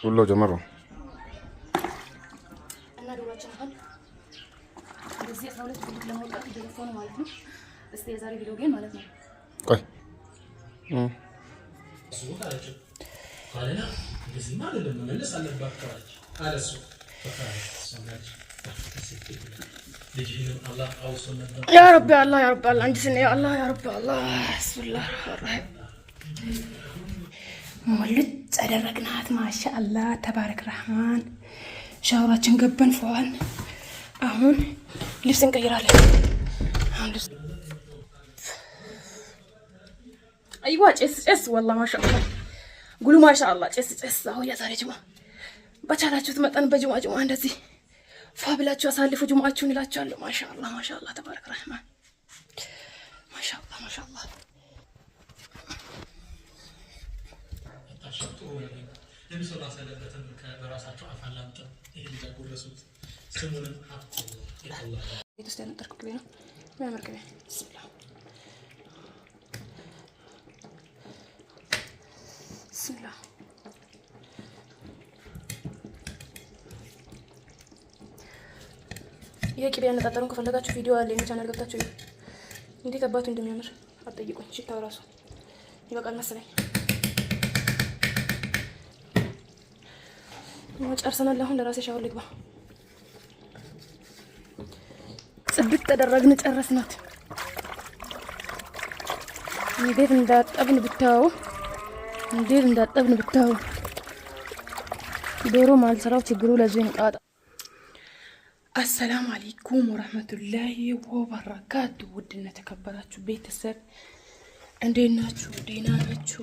ሁሉ ጀመሩ እና ዶሮአችን አሁን እንደዚህ 12 ብልት ለማውጣት እየገፋው ነው ማለት ነው። እስቲ የዛሬ ቪዲዮ ግን ማለት ነው ቆይ ካለና እንደዚህ ማለት ነው መለስ አለባችሁ አለሱ يا ربي الله يا ربي الله عندي سنة يا الله يا ربي الله بسم الله الرحمن الرحيم مولد أدركناها ما شاء الله تبارك الرحمن شاورات نقبن فوقن أهون لبس نغير عليه أيوة جس والله ما شاء الله قولوا ما شاء الله جس أهو يا زاري جماعة بچالاችሁ ትመጣን በጅማ እንደዚህ ፋብላችሁ አሳልፉ ጅማአችሁን ይላችኋለሁ። ማሻአላህ ማሻአላህ ተባረክ ረህማን ማሻአላህ ማሻአላህ ለምሳሌ ሰለበተን ከራሳቸው አፋላምጥ ይሄ ሊያጎረሱት ስሙንም አጥቶ ይላል ቤት ውስጥ ያነጠርኩት ቅቤ ነው የሚያምር ቅቤ ብስሚላህ ብስሚላህ ይሄ ቅቤ ያነጣጠሩን ከፈለጋችሁ ቪዲዮ አለ እኔ ቻናል ገብታችሁ እንዴት አባቱ እንደሚያምር አትጠይቁኝ። ሽታው ራሱ ይበቃል መሰለኝ። ጨርሰናል። አሁን ለራሴ ሻወር ልግባ። ጽድት ተደረግን ጨረስናት። እንዴት እንዳጠብን ብታው ዶሮ ማልሰራው ችግሩ ለዚህ ነው። ጣጣ السلام عليكم ورحمة الله وبركاته ودنا تكبراتشو بيتسب عندناتشو ديناناتشو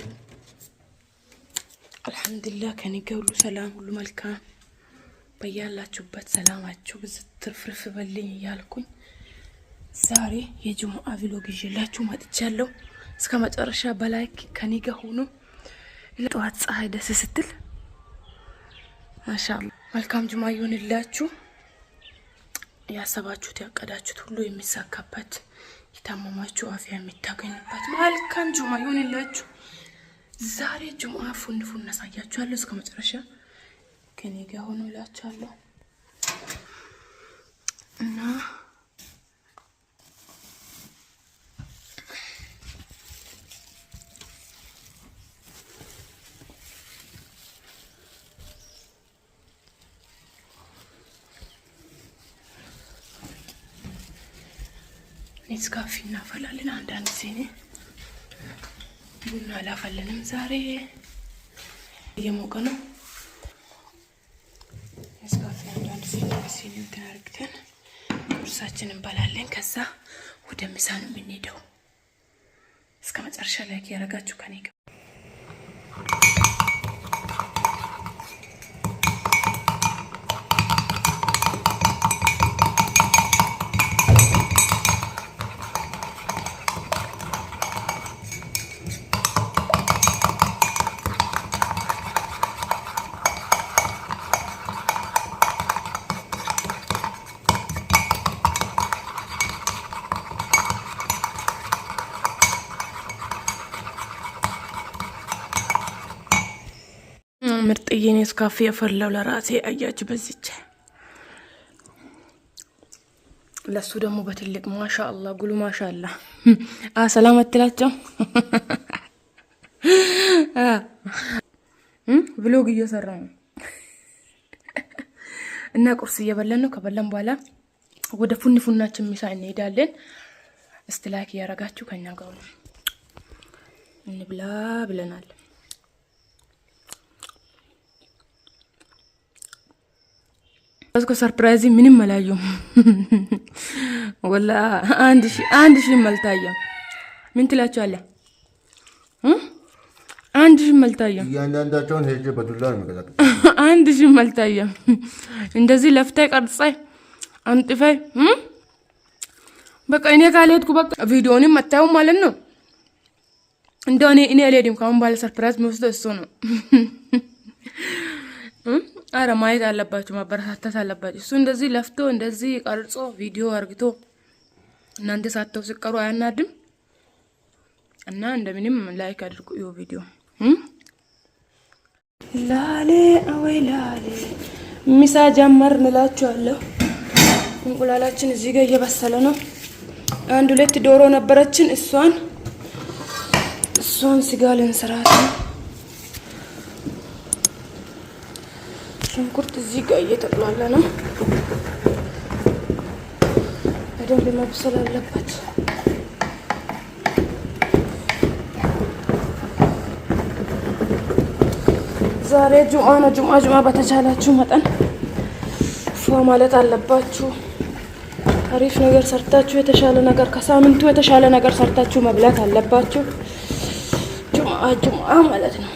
الحمد لله كان يقولوا سلام كل ملكان بيالاتشو بات سلاماتشو بزت ترفرف بلين يالكم زاري يا جماعة فيلوج يجلاتشو ما تتشالو اسكا ما تقرشا بلايك كان يقهونو إلا توهات صاحي ستل ما شاء الله ملكام جماعة يون اللاتشو ያሰባችሁት ያቀዳችሁት ሁሉ የሚሳካበት የታመማችሁ አፍያ የምታገኙበት መልካም ጁማ ይሁንላችሁ። ዛሬ ጁማ ፉንፉን እናሳያችኋለሁ። እስከ መጨረሻ ከኔ ጋር ሆኖ እላችኋለሁ እና ኔስካፌ እናፈላለን። አንዳንድ ጊዜ ቡና አላፈለንም። ዛሬ እየሞቀ ነው። ኔስካፌ አንዳንድ ጊዜ እንትን አድርገን ቁርሳችንን እንበላለን። ከዛ ወደ ምሳ ነው የምንሄደው። እስከ መጨረሻ ላይክ ያደረጋችሁ ከኔ ጋር ምርጥዬ ኔስካፌ ያፈላው ለራሴ አያችሁ። በዚች ለሱ ደግሞ በትልቅ ማሻአላ ጉሉ ማሻአላ ሰላም አትላቸው ብሎግ እየሰራ ነው እና ቁርስ እየበላን ነው። ከበላን በኋላ ወደ ፉንፉናችን ምሳ እንሄዳለን። እስቲ ላይክ ያረጋችሁ ከኛ ጋር እንብላ ብለናል። እስከ ሰርፕራይዝ ምንም አላየሁም ወላ አንድ ሺህ መልታየም ምን ትላችኋለህ? አንድ ሺህ መልታየም እያንዳንዳቸውን ሄጄ በዱላ ነው መገዛት። አንድ ሺህ መልታየም እንደዚህ ለፍታይ ቀርጻይ አንጥፋይ በቃ እኔ ካልሄድኩ በቃ ቪዲዮንም አታዩ ማለት ነው። እንደው እኔ አልሄድም። ካሁን ባለ ሰርፕራይዝ የሚወስደው እሱ ነው። አረ ማየት አለባችሁ፣ ማበረታታት አለባችሁ። እሱ እንደዚህ ለፍቶ እንደዚህ ቀርጾ ቪዲዮ አርግቶ እናንተ ሳተው ሲቀሩ አያናድም? እና እንደምንም ላይክ አድርጉ ይው ቪዲዮ ላሌ አወይ ላሌ ምሳ ጀመርን እላችኋለሁ። እንቁላላችን እዚህ ጋር እየበሰለ ነው። አንድ ሁለት ዶሮ ነበረችን፣ እሷን ስጋ ልንሰራት ነው። ሽንኩርት እዚህ ጋር እየተቁላለ ነው። በደንብ መብሰል አለበት። ዛሬ ጁምአ ነው። ጁምአ በተቻላችሁ መጠን ፏ ማለት አለባችሁ። አሪፍ ነገር ሰርታችሁ የተሻለ ነገር ከሳምንቱ የተሻለ ነገር ሰርታችሁ መብላት አለባችሁ። ጁምአ ማለት ነው።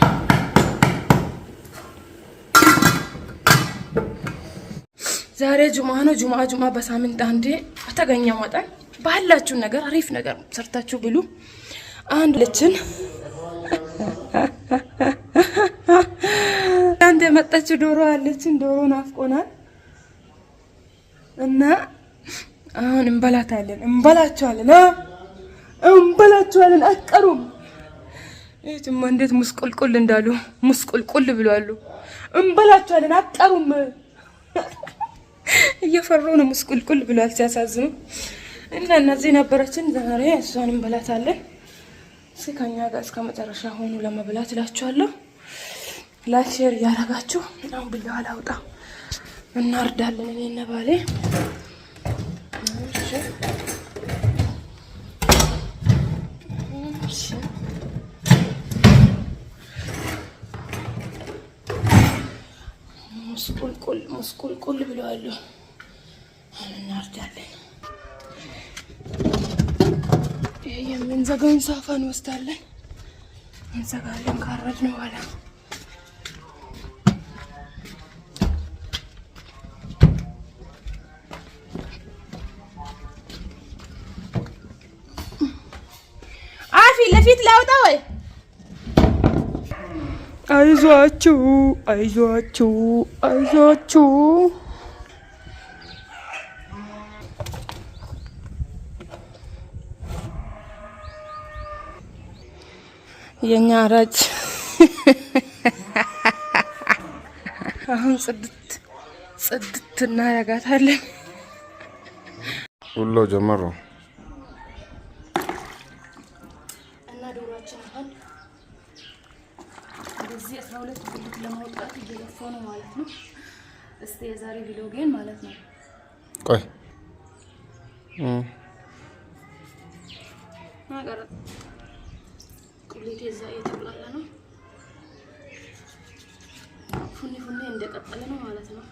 ዛሬ ጁምአ ነው። ጁምአ በሳምንት አንዴ በተገኘው መጠን ባላችሁ ነገር አሪፍ ነገር ሰርታችሁ ብሉ። አንድ ልችን አንተ የመጣችው ዶሮ አለችን። ዶሮ ናፍቆናል እና አሁን እንበላቸዋለን። አቀሩም እቺማ እንዴት ሙስቁልቁል እንዳሉ ሙስቁልቁል ብሏሉ። እንበላቸዋለን። አቀሩም እየፈሩ ነው። ሙስቁልቁል ብሏል። ሲያሳዝኑ እና እነዚህ ነበረችን ዛሬ። እሷን እንበላታለን። ከኛ ጋር እስከ መጨረሻ ሆኑ ለመብላት እላችኋለሁ። ላይክ ሼር እያደረጋችሁ አሁን ቢላዋ ላውጣ እናርዳለን። እኔ እና ባሌ ሙስቁልቁል ብለዋል። እናርዳለን። ይሄ የምንዘጋውን ሳፋ እንወስዳለን። እንዘጋለን ካረድን በኋላ ለፊት ላውጣ ወይ? አይዟችሁ የኛ አራጅ አሁን ጽድት እናደርጋታለን። ሁሉ ጀመሩ እና ዶሮአችን አሁን እንደዚህ 12 ብልት ለማውጣት እየለፋ ነው ማለት ነው። እስቲ የዛሬ ቪሎጌን ማለት ነው። ቆይ ነገር ቁሌቴ እዛ እየተብላላ ነው። ፉኒ እንደቀጠለ ነው ማለት ነው።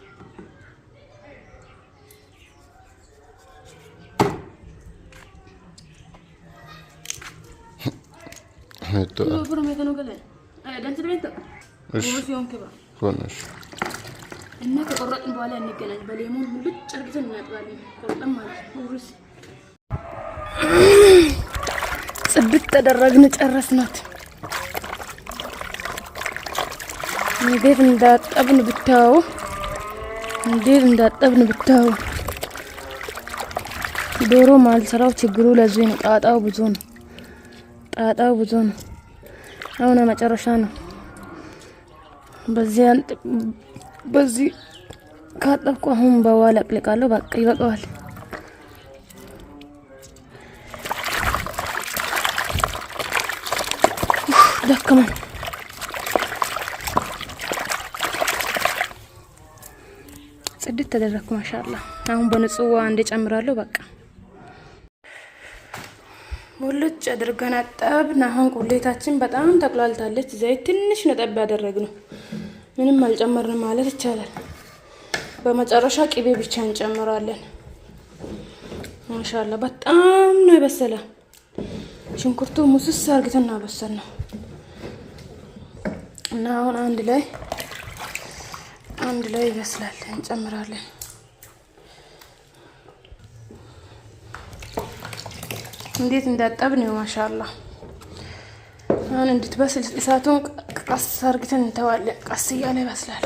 Esto. No, pero me tengo que leer. Dentro de esto. Evolución que va. Buenas. إنك قرأت بالي إنك أنا بليمون ملوت أرجع من بالي قرأت ما ورس. صدقت درجنا ترسنات. ندير ندات ابن بتاو. دورو مال سراو تجرو لزين قاطاو بزون. أنا ما ترشانه. በዚህ ካጠብኩ አሁን በኋላ አቅልቃለሁ። በቃ ይበቃዋል። ደከመን። ጽድት ተደረኩ። ማሻአላ። አሁን በንጹህ ውሃ እንደጨምራለሁ። በቃ ሙልጭ አድርገን አጠብን። አሁን ቁሌታችን በጣም ተቅላልታለች። ዘይት ትንሽ ነጠብ ያደረግነው ምንም አልጨመርንም ማለት ይቻላል። በመጨረሻ ቅቤ ብቻ እንጨምራለን። ማሻአላ በጣም ነው የበሰለ። ሽንኩርቱ ሙስስ አርግተን አበሰል ነው እና አሁን አንድ ላይ ይበስላል። እንጨምራለን። እንዴት እንዳጠብን ነው ማሻአላ። አሁን እንድትበስል እሳቱን ቀስ አርግተን እንተዋለን። ቀስ እያለ ይበስላል።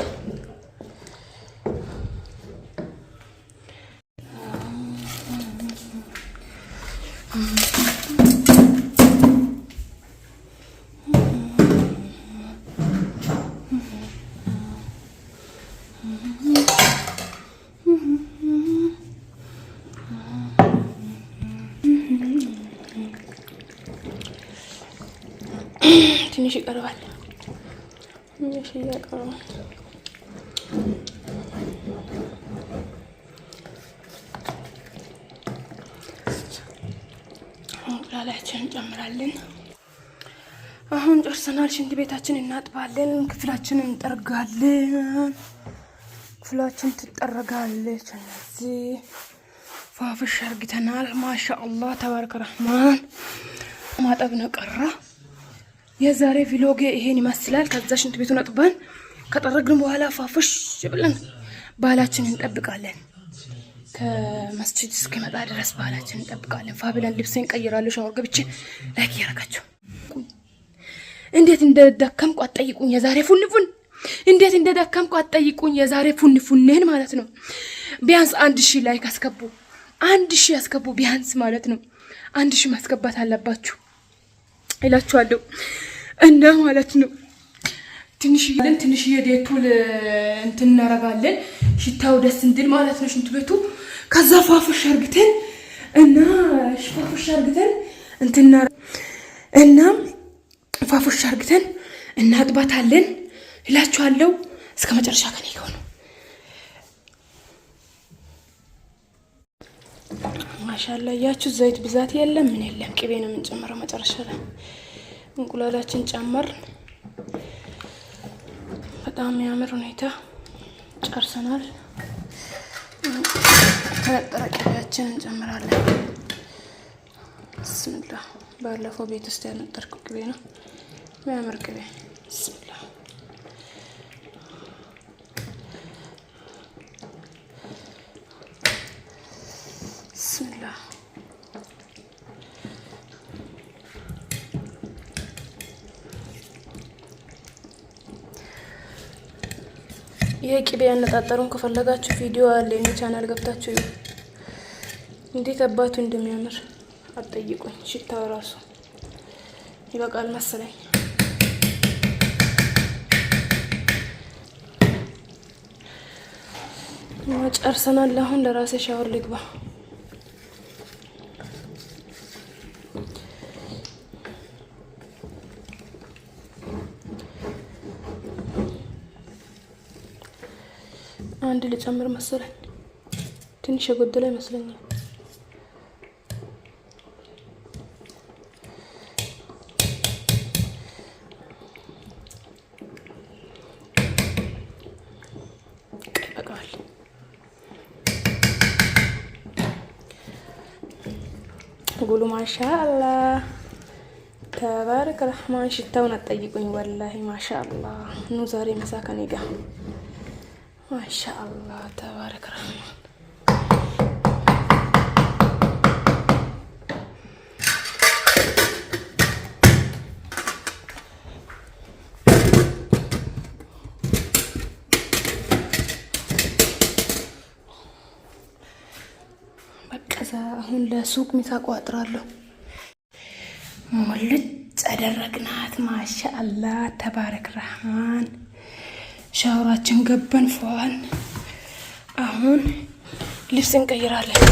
ትንሽ ይቀርባል። ትንሽ ይቀርባል። እንቁላላችንን እንጨምራለን። አሁን ጨርሰናል። ሽንት ቤታችንን እናጥባለን። ክፍላችንን እንጠርጋለን። ክፍላችን ትጠረጋለች። እነዚህ ፋፍሽ አርግተናል። ማሻአላህ ተባረከ ረህማን። ማጠብ ነው ቀራ። የዛሬ ቪሎግ ይሄን ይመስላል። ከዛ ሽንት ቤቱን አጥበን ከጠረግን በኋላ ፋፍሽ ብለን ባህላችንን እንጠብቃለን። ከመስጂድ እስኪመጣ ድረስ ባህላችንን እንጠብቃለን። ፋብለን ልብሴን ቀይራለሁ። ሻወር ገብቼ ላይክ ያረጋችሁ። እንዴት እንደደከምኩ አትጠይቁኝ። የዛሬ ፉንፉን እንዴት እንደደከምኩ አትጠይቁኝ። የዛሬ ፉንፉንን ማለት ነው። ቢያንስ 1000 ላይክ አስገቡ። 1000 አስገቡ ቢያንስ ማለት ነው። 1000 ማስገባት አለባችሁ እላችኋለሁ። እና ማለት ነው ትንሽዬ ዴቶል እንትን እናረጋለን ሽታው ደስ እንድል ማለት ነው ሽንት ቤቱ። ከዛ ፋፍሽ አርግተን ፋፍሽ አርግተን እናጥባታለን እላችኋለሁ። እስከ መጨረሻ ከኔ ጋር ነው። ማሻአላ ያችሁ ዘይት ብዛት የለም ምን የለም። ቅቤ ነው የምንጨምረው መጨረሻ ላይ። እንቁላላችን ጨመር። በጣም የሚያምር ሁኔታ ጨርሰናል። ቅቤያችንን እንጨምራለን። ብስሚላህ ባለፈው ቤት ውስጥ ያነጠርኩት ቅቤ ነው። የሚያምር ቅቤ ብስሚላህ። ብስሚላህ ይሄ ቅቤ ያነጣጠሩን ከፈለጋችሁ ቪዲዮ አለ እኔ ቻናል ገብታችሁ እንዴት አባቱ እንደሚያምር አትጠይቁኝ። ሽታው ራሱ ይበቃል መሰለኝ። ጨርሰናል። አሁን ለራሴ ሻወር ልግባ። አንድ ልጨምር መሰለኝ። ትንሽ የጎደለ ይመስለኛል። ይበቃል። ጉሉ ማሻአላ ተባረከ ረህማን። ሽታውን አትጠይቁኝ ወላሂ ማሻአላ። ኑ ዛሬ ምሳ ከኔ ጋር ማሻአላህ ተባረከ ረህማን። በቃ አሁን ለሱቅ ምሳ ቋጥራለሁ። ሙልጭ አደረግናት። ማሻአላህ ተባረከ ረህማን። ሻወራችን ገበን ፏል። አሁን ልብስ እንቀይራለን።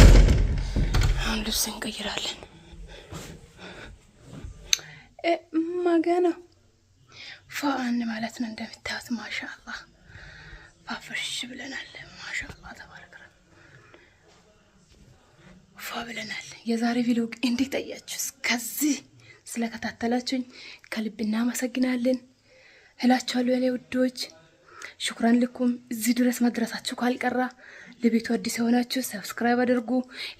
ማገና ፏን ማለት ነው። እንደምታዩት ማሻአላህ ፋፍሽ ብለናል። ማሻአላህ ተባረከ ፏ ብለናል። የዛሬ ቪዲዮ እንዴት አያችሁ? እስከዚህ ስለከታተላችሁኝ ከልብ እናመሰግናለን እላችኋለሁ የኔ ውዶች። ሽኩራን ልኩም። እዚህ ድረስ መድረሳችሁ ካልቀራ ለቤቱ አዲስ የሆናችሁ ሰብስክራይብ አድርጉ፣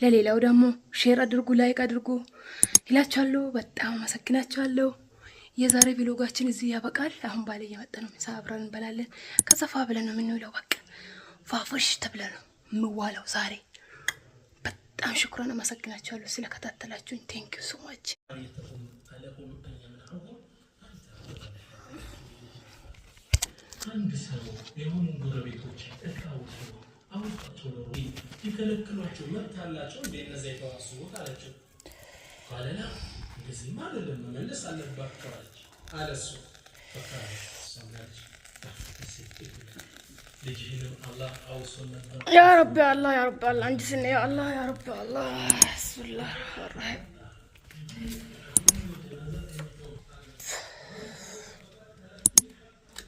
ለሌላው ደግሞ ሼር አድርጉ፣ ላይክ አድርጉ ይላችኋለሁ። በጣም አመሰግናችኋለሁ። የዛሬ ቪሎጋችን እዚህ ያበቃል። አሁን ባለ እየመጣ ነው። ምሳ አብረን እንበላለን። ከሰፋ ብለን ነው የምንውለው። በቃ ፋፍሽ ተብለን ነው የምዋለው ዛሬ። በጣም ሽኩራን አመሰግናችኋለሁ ስለከታተላችሁኝ። ቴንክ ዩ ሶ ማች። አንድ ሰው የሆኑ ጎረቤቶች ተቃውቶ አውጣቸው ነው ይከለክሏቸው መብት አላቸው። እንደነዛ የተዋሱት አላቸው። ካለና እንደዚህ አይደለም መመለስ አለባቸው አለች አለሱ በቃ ሰማች። ልጅህንም አላህ አውሶን ነበር። ያ ረቢ አላህ ያ ረቢ አላህ እንጂ ስነ ያ አላህ ያ ረቢ አላህ ቢስሚላህ الرحمن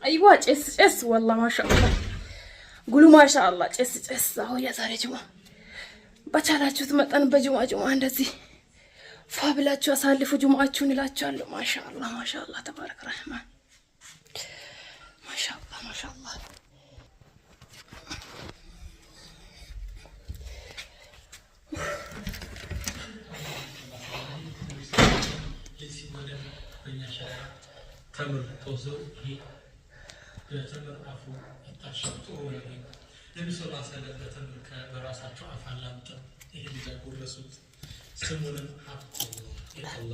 ايوه ጭስ والله ما شاء الله قولوا ما شاء الله ጭስ አሁን የዛሬ ጅማ በቻላችሁት መጠን በጅማ እንደዚህ ፋብላችሁ አሳልፉ ጅማአችሁን እላችኋለሁ። ማሻአላህ ማሻአላህ ተባረክ ረህማን ማሻአላህ ማሻአላህ ተምር ተወዘው ይሄ በተምር አፉ አጣሽቶ ወይ ለምሳሌ ሰለበት በተምር ከበራሳቸው አፋላምጠ ይሄ ሊያጎረሱት ስሙንም አጥቶ ይላል።